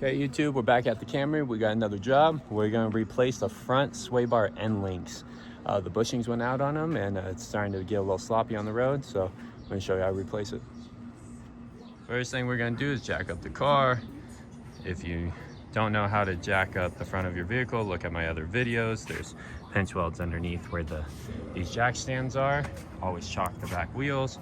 Okay, YouTube, we're back at the Camry. We got another job. We're gonna replace the front sway bar end links. The bushings went out on them and it's starting to get a little sloppy on the road, so I'm gonna show you how to replace it. First thing we're gonna do is jack up the car. If you don't know how to jack up the front of your vehicle, look at my other videos. There's pinch welds underneath where these jack stands are. Always chalk the back wheels.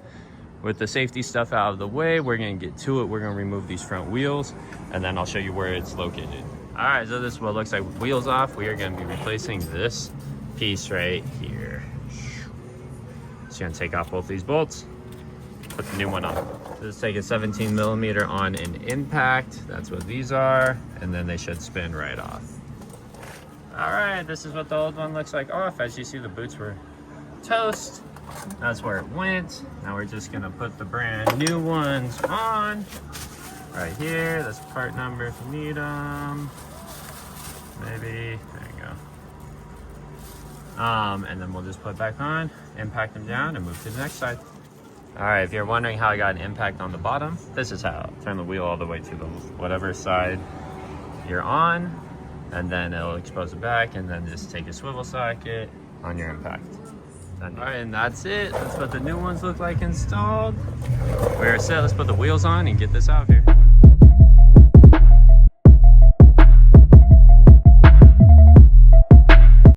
With the safety stuff out of the way, we're gonna get to it. We're gonna remove these front wheels and then I'll show you where it's located. All right, so this is what it looks like with wheels off. We are gonna be replacing this piece right here. Just gonna take off both these bolts, put the new one on. Just take a 17 millimeter on an impact. That's what these are. And then they should spin right off. All right, this is what the old one looks like off. As you see, the boots were toast. That's where it went. Now we're just gonna put the brand new ones on right here. That's part number if you need them. Maybe, there you go. And then we'll just put it back on, impact them down, and move to the next side. All right, if you're wondering how I got an impact on the bottom, this is how. Turn the wheel all the way to the whatever side you're on, and then it'll expose the back, and then just take a swivel socket on your impact. All right, and that's it. That's what the new ones look like installed. We're set. Let's put the wheels on and get this out of here.